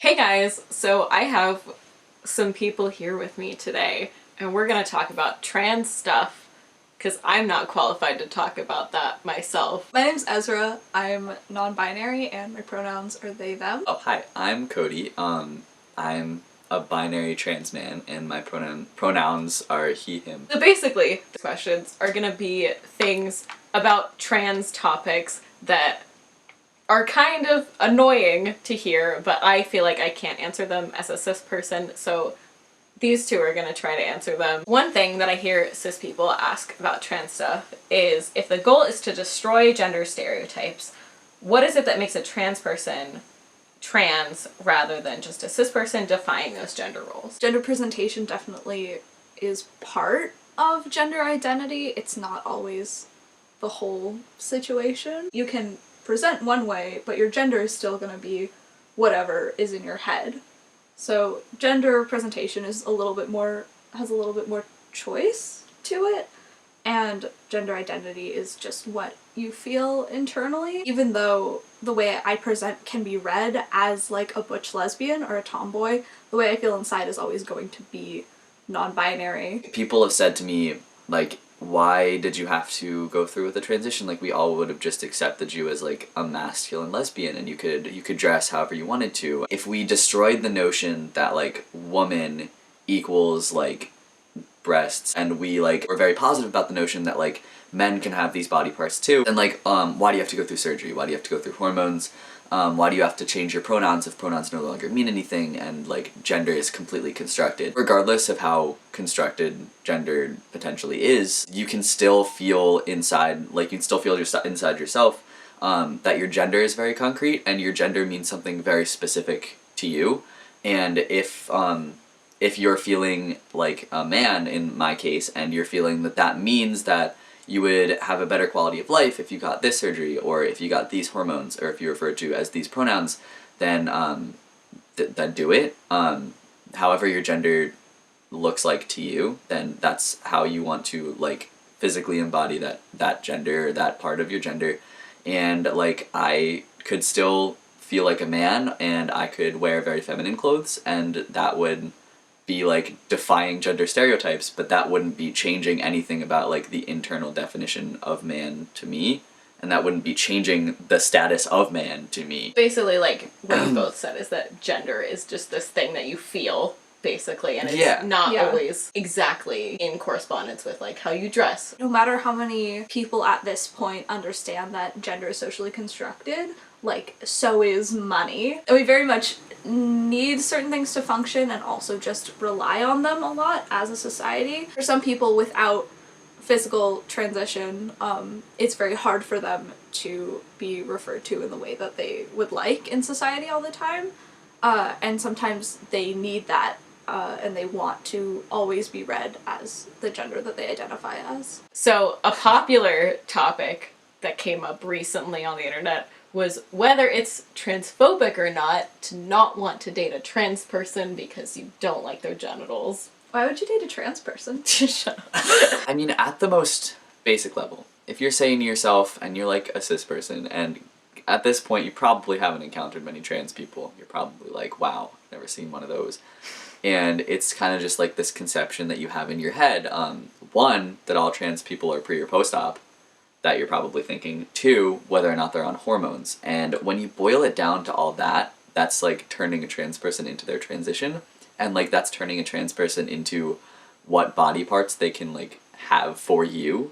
Hey guys, so I have some people here with me today, and we're gonna talk about trans stuff, because I'm not qualified to talk about that myself. My name's Ezra, I'm non-binary, and my pronouns are they, them. Oh, hi, I'm Cody. I'm a binary trans man, and my pronouns are he, him. So basically, the questions are gonna be things about trans topics that are kind of annoying to hear, but I feel like I can't answer them as a cis person, so these two are gonna try to answer them. One thing that I hear cis people ask about trans stuff is if the goal is to destroy gender stereotypes, what is it that makes a trans person trans rather than just a cis person defying those gender roles? Gender presentation definitely is part of gender identity. It's not always the whole situation. You can present one way, but your gender is still gonna be whatever is in your head. So gender presentation is has a little bit more choice to it, and gender identity is just what you feel internally. Even though the way I present can be read as like a butch lesbian or a tomboy, the way I feel inside is always going to be non-binary. People have said to me, like, why did you have to go through with the transition? Like, we all would have just accepted you as like a masculine lesbian, and you could dress however you wanted to. If we destroyed the notion that like woman equals like breasts, and we like were very positive about the notion that like men can have these body parts too, then like why do you have to go through surgery? Why do you have to go through hormones? Why do you have to change your pronouns if pronouns no longer mean anything and like gender is completely constructed? Regardless of how constructed gender potentially is, you can still feel inside, like you can still feel inside yourself that your gender is very concrete and your gender means something very specific to you. And if you're feeling like a man, in my case, and you're feeling that that means that you would have a better quality of life if you got this surgery, or if you got these hormones, or if you refer to as these pronouns, then then do it. However your gender looks like to you, then that's how you want to like physically embody that gender, that part of your gender. And like I could still feel like a man, and I could wear very feminine clothes, and that would be like defying gender stereotypes, but that wouldn't be changing anything about like the internal definition of man to me, and that wouldn't be changing the status of man to me. Basically, like what you both said is that gender is just this thing that you feel, basically, and it's not always exactly in correspondence with like how you dress. No matter how many people at this point understand that gender is socially constructed, like, so is money. And we very much need certain things to function and also just rely on them a lot as a society. For some people without physical transition, it's very hard for them to be referred to in the way that they would like in society all the time. And sometimes they need that, and they want to always be read as the gender that they identify as. So a popular topic that came up recently on the internet was whether it's transphobic or not to not want to date a trans person because you don't like their genitals. Why would you date a trans person? Shut up. I mean, at the most basic level, if you're saying to yourself, and you're like a cis person, and at this point you probably haven't encountered many trans people, you're probably like, wow, never seen one of those. And it's kind of just like this conception that you have in your head. One, that all trans people are pre or post-op, that you're probably thinking. Two, whether or not they're on hormones. And when you boil it down to all that, that's like turning a trans person into their transition, and like that's turning a trans person into what body parts they can like have for you,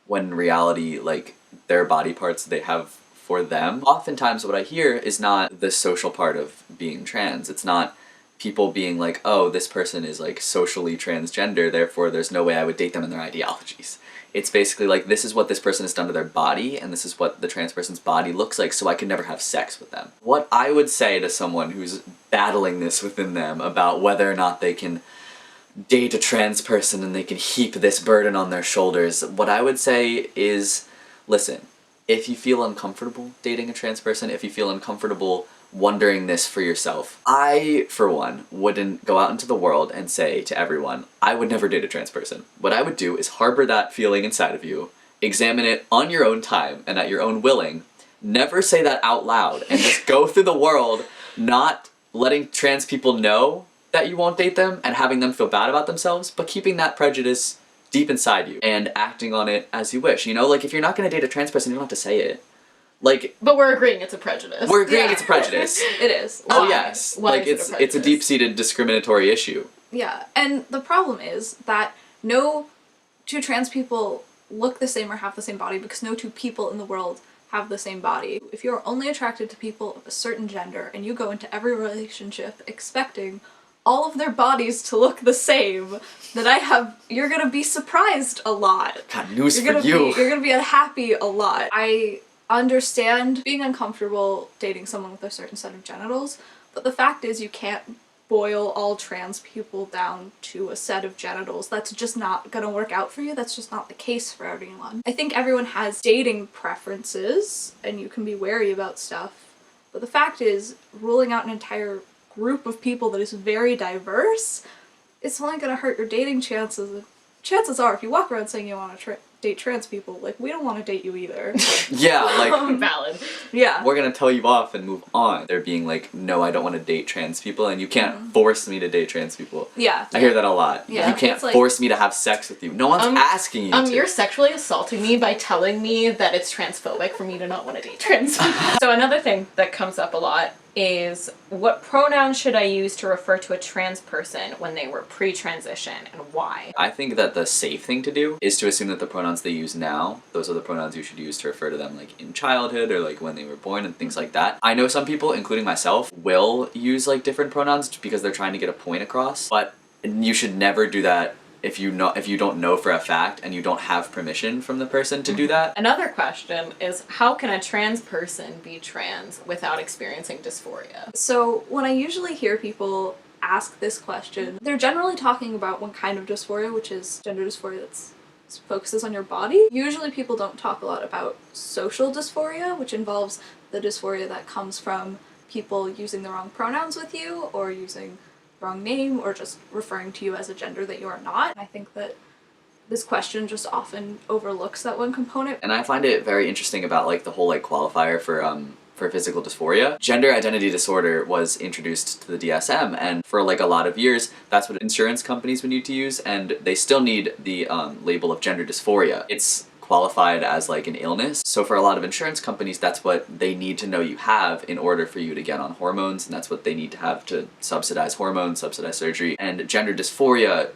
when in reality like their body parts they have for them. Oftentimes what I hear is not the social part of being trans. It's not people being like, oh, this person is like socially transgender, therefore there's no way I would date them in their ideologies. It's basically like, this is what this person has done to their body, and this is what the trans person's body looks like, so I can never have sex with them. What I would say to someone who's battling this within them about whether or not they can date a trans person and they can heap this burden on their shoulders, what I would say is, listen, if you feel uncomfortable dating a trans person, if you feel uncomfortable wondering this for yourself, I, for one, wouldn't go out into the world and say to everyone, I would never date a trans person. What I would do is harbor that feeling inside of you, examine it on your own time and at your own willing, never say that out loud, and just go through the world not letting trans people know that you won't date them and having them feel bad about themselves, but keeping that prejudice deep inside you and acting on it as you wish. You know, like if you're not gonna date a trans person, you don't have to say it. Like, but we're agreeing it's a prejudice. we're agreeing Yeah. it's a prejudice. It is. Oh Why? yes, Why like is it a it's a prejudice? deep-seated discriminatory issue. Yeah, and the problem is that no two trans people look the same or have the same body because no two people in the world have the same body. If you're only attracted to people of a certain gender and you go into every relationship expecting all of their bodies to look the same, then you're gonna be surprised a lot. God, news You're for gonna you. you're gonna be unhappy a lot. I understand being uncomfortable dating someone with a certain set of genitals, but the fact is you can't boil all trans people down to a set of genitals. That's just not gonna work out for you. That's just not the case for everyone. I think everyone has dating preferences and you can be wary about stuff, but the fact is ruling out an entire group of people that is very diverse, it's only gonna hurt your dating chances. Chances are, if you walk around saying you want to date trans people, like, we don't want to date you either. Yeah, like Valid. Yeah. we're gonna tell you off and move on. They're being like, no, I don't want to date trans people, and you can't force me to date trans people. Yeah. I hear that a lot. Yeah, You can't it's like- force me to have sex with you. No one's asking you to. You're sexually assaulting me by telling me that it's transphobic for me to not want to date trans people. So another thing that comes up a lot is what pronouns should I use to refer to a trans person when they were pre-transition and why? I think that the safe thing to do is to assume that the pronouns they use now, those are the pronouns you should use to refer to them like in childhood or like when they were born and things like that. I know some people, including myself, will use like different pronouns because they're trying to get a point across, but you should never do that if you don't know for a fact and you don't have permission from the person to do that. Another question is, how can a trans person be trans without experiencing dysphoria? So when I usually hear people ask this question, they're generally talking about one kind of dysphoria, which is gender dysphoria that focuses on your body. Usually people don't talk a lot about social dysphoria, which involves the dysphoria that comes from people using the wrong pronouns with you or using wrong name or just referring to you as a gender that you are not. I think that this question just often overlooks that one component. And I find it very interesting about like the whole like qualifier for physical dysphoria. Gender identity disorder was introduced to the DSM, and for like a lot of years, that's what insurance companies would need to use, and they still need the label of gender dysphoria. It's qualified as like an illness. So for a lot of insurance companies, that's what they need to know you have in order for you to get on hormones, and that's what they need to have to subsidize hormones, subsidize surgery. And gender dysphoria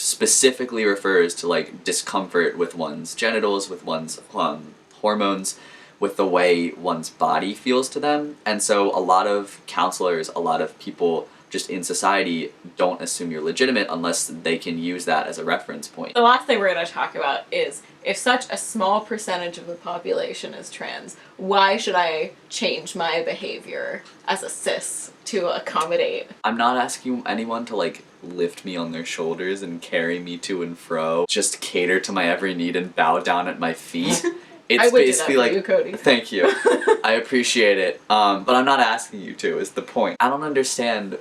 specifically refers to like discomfort with one's genitals, with one's hormones, with the way one's body feels to them. And so a lot of counselors, a lot of people just in society don't assume you're legitimate unless they can use that as a reference point. The last thing we're going to talk about is, if such a small percentage of the population is trans, why should I change my behavior as a cis to accommodate? I'm not asking anyone to like lift me on their shoulders and carry me to and fro, just cater to my every need and bow down at my feet. It's I would do that basically for like, you, Cody. Thank you. I appreciate it. But I'm not asking you to, is the point. I don't understand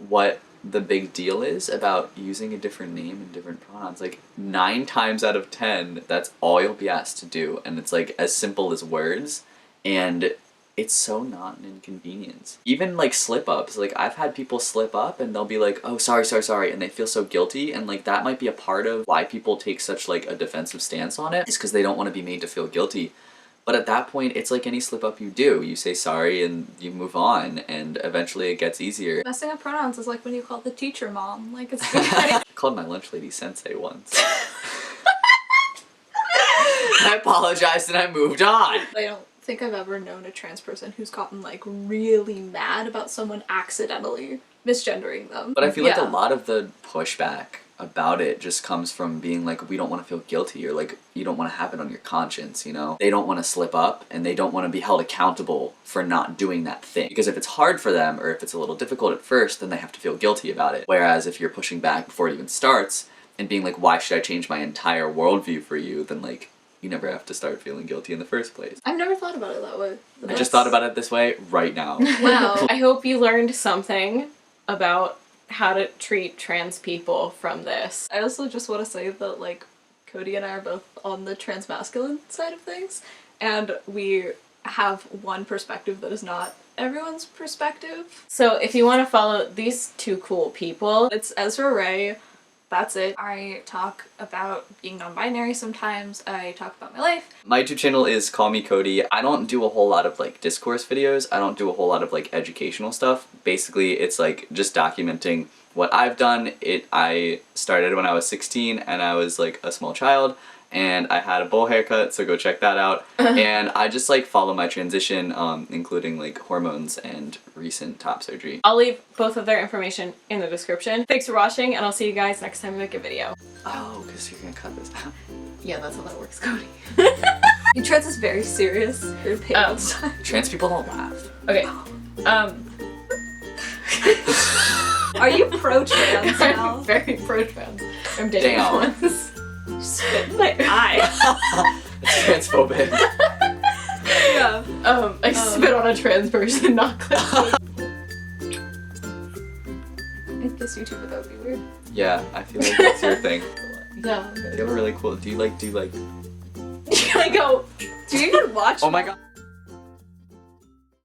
what the big deal is about using a different name and different pronouns. Like 9 times out of 10, that's all you'll be asked to do. And it's like as simple as words. And it's so not an inconvenience. Even like slip ups, like I've had people slip up and they'll be like, oh, sorry, and they feel so guilty, and like that might be a part of why people take such like a defensive stance on it, is because they don't want to be made to feel guilty. But at that point, it's like any slip up you do. You say sorry and you move on, and eventually it gets easier. Messing up pronouns is like when you call the teacher mom. Like, it's I called my lunch lady sensei once. I apologized and I moved on. I don't think I've ever known a trans person who's gotten like really mad about someone accidentally misgendering them. But I feel like a Yeah. lot of the pushback about it just comes from being like, we don't want to feel guilty, or like you don't want to have it on your conscience, you know? They don't want to slip up and they don't want to be held accountable for not doing that thing. Because if it's hard for them or if it's a little difficult at first, then they have to feel guilty about it. Whereas if you're pushing back before it even starts and being like, why should I change my entire worldview for you, then like you never have to start feeling guilty in the first place. I've never thought about it that way. I just thought about it this way right now. Wow. I hope you learned something about how to treat trans people from this. I also just want to say that, like, Cody and I are both on the transmasculine side of things, and we have one perspective that is not everyone's perspective. So if you want to follow these two cool people, It's Ezra Ray. That's it. I talk about being non-binary sometimes. I talk about my life. My YouTube channel is Call Me Cody. I don't do a whole lot of like discourse videos. I don't do a whole lot of like educational stuff. Basically, it's like just documenting what I've done. I started when I was 16 and I was like a small child and I had a bowl haircut, so go check that out. And I just like follow my transition, including like hormones and recent top surgery. I'll leave both of their information in the description. Thanks for watching, and I'll see you guys next time we make a video. Oh, because you're gonna cut this out. Yeah, that's how that works, Cody. Trans is very serious. Very pale all the time. Trans people don't laugh. Okay. Are you pro-trans I'm now? very pro-trans. I'm dating Damn. ones. Spit in my eye. It's transphobic. Yeah. I spit on a trans person, not clip. I guess YouTube, but that would be weird. Yeah, I feel like that's your thing. Yeah. You have a really cool. Do you like? I go. Do you even watch? Oh my god.